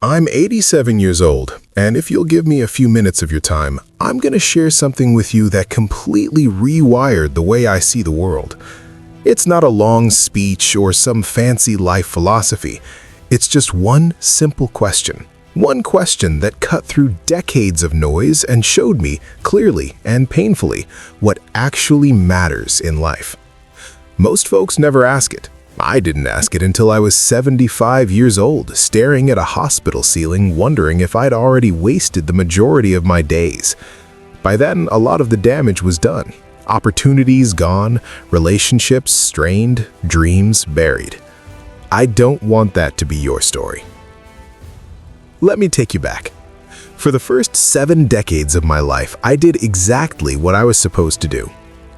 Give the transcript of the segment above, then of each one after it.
I'm 87 years old, and if you'll give me a few minutes of your time, I'm going to share something with you that completely rewired the way I see the world. It's not a long speech or some fancy life philosophy. It's just one simple question. One question that cut through decades of noise and showed me clearly and painfully what actually matters in life. Most folks never ask it. I didn't ask it until I was 75 years old, staring at a hospital ceiling, wondering if I'd already wasted the majority of my days. By then, a lot of the damage was done. Opportunities gone, relationships strained, dreams buried. I don't want that to be your story. Let me take you back. For the first 7 decades of my life, I did exactly what I was supposed to do.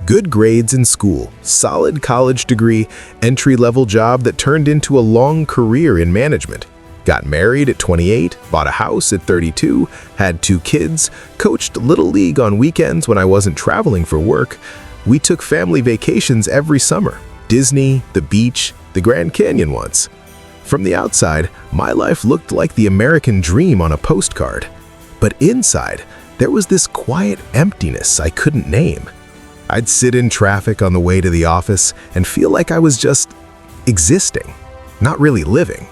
Good grades in school, solid college degree, entry-level job that turned into a long career in management. Got married at 28, bought a house at 32, had 2 kids, coached Little League on weekends when I wasn't traveling for work. We took family vacations every summer. Disney, the beach, the Grand Canyon once. From the outside, my life looked like the American dream on a postcard. But inside, there was this quiet emptiness I couldn't name. I'd sit in traffic on the way to the office and feel like I was just existing, not really living.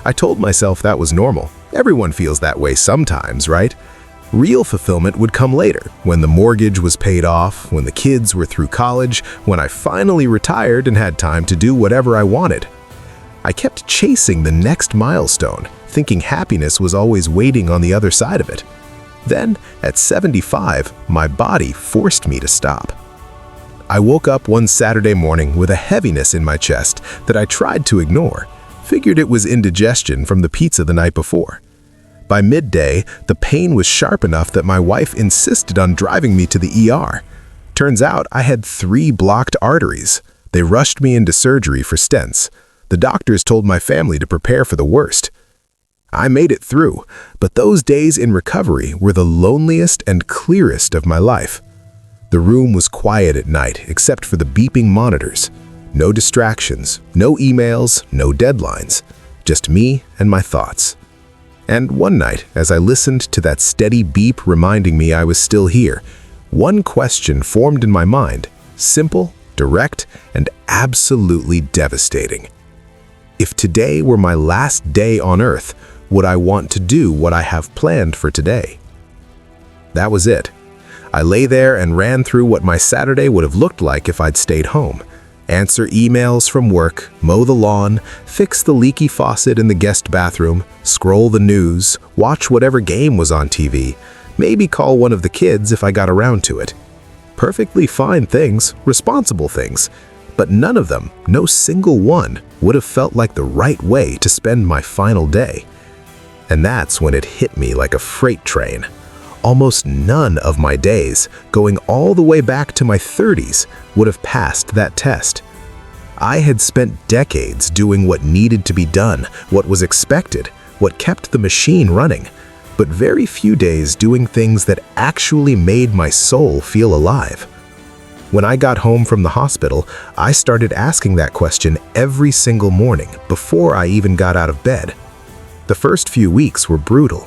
I told myself that was normal. Everyone feels that way sometimes, right? Real fulfillment would come later, when the mortgage was paid off, when the kids were through college, when I finally retired and had time to do whatever I wanted. I kept chasing the next milestone, thinking happiness was always waiting on the other side of it. Then, at 75, my body forced me to stop. I woke up one Saturday morning with a heaviness in my chest that I tried to ignore, figured it was indigestion from the pizza the night before. By midday, the pain was sharp enough that my wife insisted on driving me to the ER. Turns out I had 3 blocked arteries. They rushed me into surgery for stents. The doctors told my family to prepare for the worst. I made it through, but those days in recovery were the loneliest and clearest of my life. The room was quiet at night except for the beeping monitors. No distractions, no emails, no deadlines. Just me and my thoughts. And one night, as I listened to that steady beep reminding me I was still here, one question formed in my mind, simple, direct, and absolutely devastating. If today were my last day on Earth, would I want to do what I have planned for today? That was it. I lay there and ran through what my Saturday would have looked like if I'd stayed home. Answer emails from work, mow the lawn, fix the leaky faucet in the guest bathroom, scroll the news, watch whatever game was on TV, maybe call one of the kids if I got around to it. Perfectly fine things, responsible things, but none of them, no single one, would have felt like the right way to spend my final day. And that's when it hit me like a freight train. Almost none of my days, going all the way back to my 30s, would have passed that test. I had spent decades doing what needed to be done, what was expected, what kept the machine running, but very few days doing things that actually made my soul feel alive. When I got home from the hospital, I started asking that question every single morning before I even got out of bed. The first few weeks were brutal.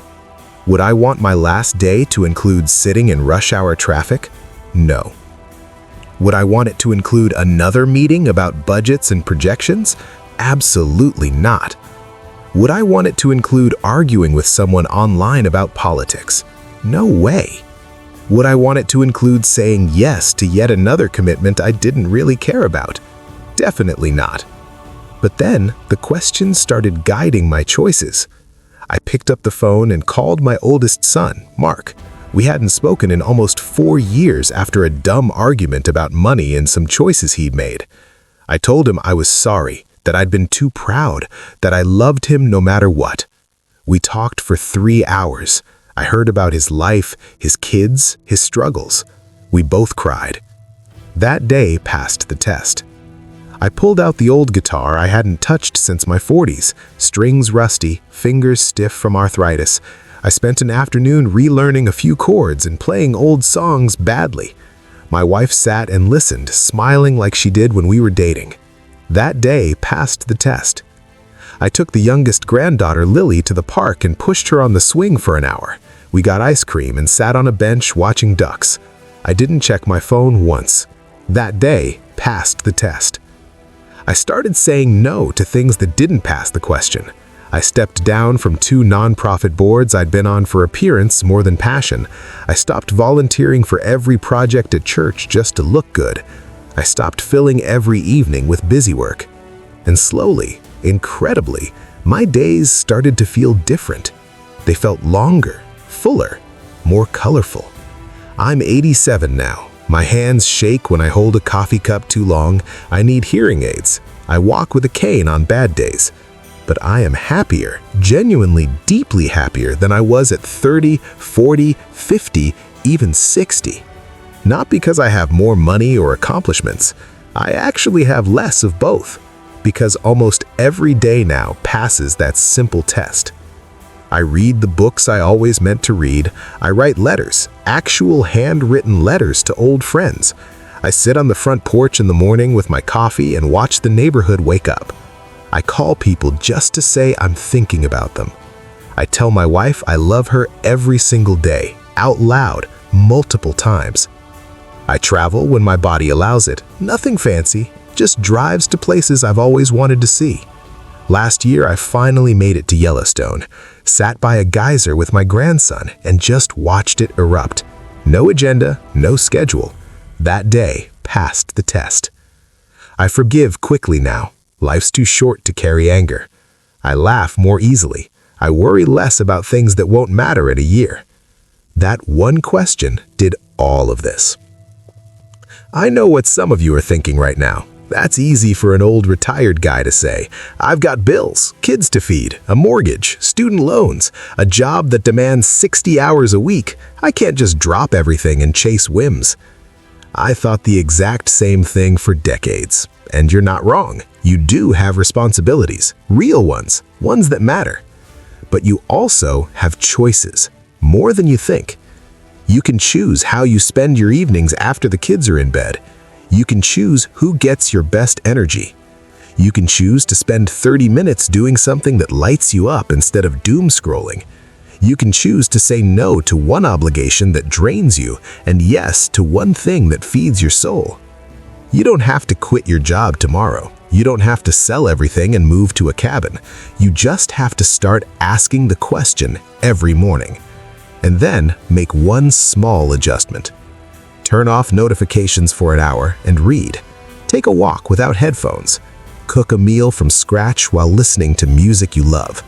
Would I want my last day to include sitting in rush hour traffic? No. Would I want it to include another meeting about budgets and projections? Absolutely not. Would I want it to include arguing with someone online about politics? No way. Would I want it to include saying yes to yet another commitment I didn't really care about? Definitely not. But then, the questions started guiding my choices. I picked up the phone and called my oldest son, Mark. We hadn't spoken in almost 4 years after a dumb argument about money and some choices he'd made. I told him I was sorry, that I'd been too proud, that I loved him no matter what. We talked for 3 hours. I heard about his life, his kids, his struggles. We both cried. That day passed the test. I pulled out the old guitar I hadn't touched since my 40s, strings rusty, fingers stiff from arthritis. I spent an afternoon relearning a few chords and playing old songs badly. My wife sat and listened, smiling like she did when we were dating. That day passed the test. I took the youngest granddaughter, Lily, to the park and pushed her on the swing for an hour. We got ice cream and sat on a bench watching ducks. I didn't check my phone once. That day passed the test. I started saying no to things that didn't pass the question. I stepped down from 2 nonprofit boards I'd been on for appearance more than passion. I stopped volunteering for every project at church just to look good. I stopped filling every evening with busy work. And slowly, incredibly, my days started to feel different. They felt longer, fuller, more colorful. I'm 87 now. My hands shake when I hold a coffee cup too long. I need hearing aids. I walk with a cane on bad days. But I am happier, genuinely deeply happier than I was at 30, 40, 50, even 60. Not because I have more money or accomplishments. I actually have less of both, because almost every day now passes that simple test. I read the books I always meant to read. I write letters, actual handwritten letters to old friends. I sit on the front porch in the morning with my coffee and watch the neighborhood wake up. I call people just to say I'm thinking about them. I tell my wife I love her every single day, out loud, multiple times. I travel when my body allows it, nothing fancy, just drives to places I've always wanted to see. Last year, I finally made it to Yellowstone, sat by a geyser with my grandson, and just watched it erupt. No agenda, no schedule. That day passed the test. I forgive quickly now. Life's too short to carry anger. I laugh more easily. I worry less about things that won't matter in a year. That one question did all of this. I know what some of you are thinking right now. That's easy for an old retired guy to say. I've got bills, kids to feed, a mortgage, student loans, a job that demands 60 hours a week. I can't just drop everything and chase whims. I thought the exact same thing for decades. And you're not wrong. You do have responsibilities, real ones, ones that matter. But you also have choices, more than you think. You can choose how you spend your evenings after the kids are in bed. You can choose who gets your best energy. You can choose to spend 30 minutes doing something that lights you up instead of doom scrolling. You can choose to say no to one obligation that drains you and yes to one thing that feeds your soul. You don't have to quit your job tomorrow. You don't have to sell everything and move to a cabin. You just have to start asking the question every morning. And then make one small adjustment. Turn off notifications for an hour and read. Take a walk without headphones. Cook a meal from scratch while listening to music you love.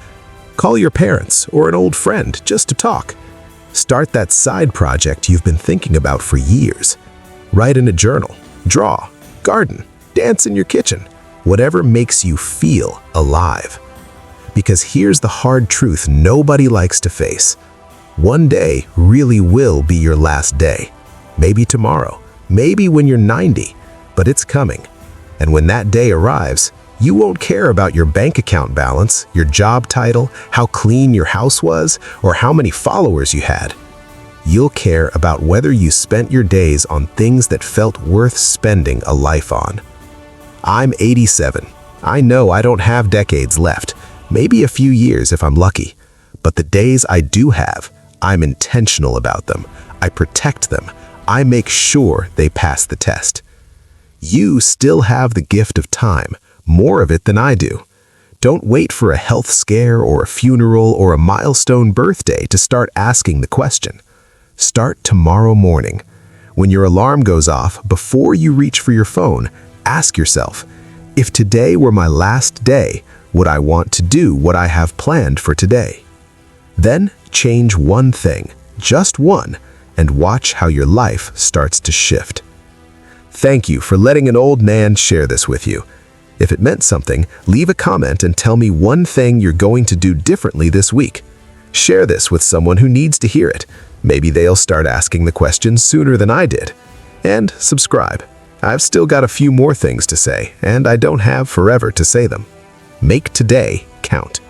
Call your parents or an old friend just to talk. Start that side project you've been thinking about for years. Write in a journal, draw, garden, dance in your kitchen, whatever makes you feel alive. Because here's the hard truth nobody likes to face. One day really will be your last day. Maybe tomorrow, maybe when you're 90, but it's coming. And when that day arrives, you won't care about your bank account balance, your job title, how clean your house was, or how many followers you had. You'll care about whether you spent your days on things that felt worth spending a life on. I'm 87. I know I don't have decades left, maybe a few years if I'm lucky. But the days I do have, I'm intentional about them. I protect them. I make sure they pass the test. You still have the gift of time, more of it than I do. Don't wait for a health scare or a funeral or a milestone birthday to start asking the question. Start tomorrow morning. When your alarm goes off, before you reach for your phone, ask yourself, if today were my last day, would I want to do what I have planned for today? Then change one thing, just one, and watch how your life starts to shift. Thank you for letting an old man share this with you. If it meant something, leave a comment and tell me one thing you're going to do differently this week. Share this with someone who needs to hear it. Maybe they'll start asking the questions sooner than I did. And subscribe. I've still got a few more things to say, and I don't have forever to say them. Make today count.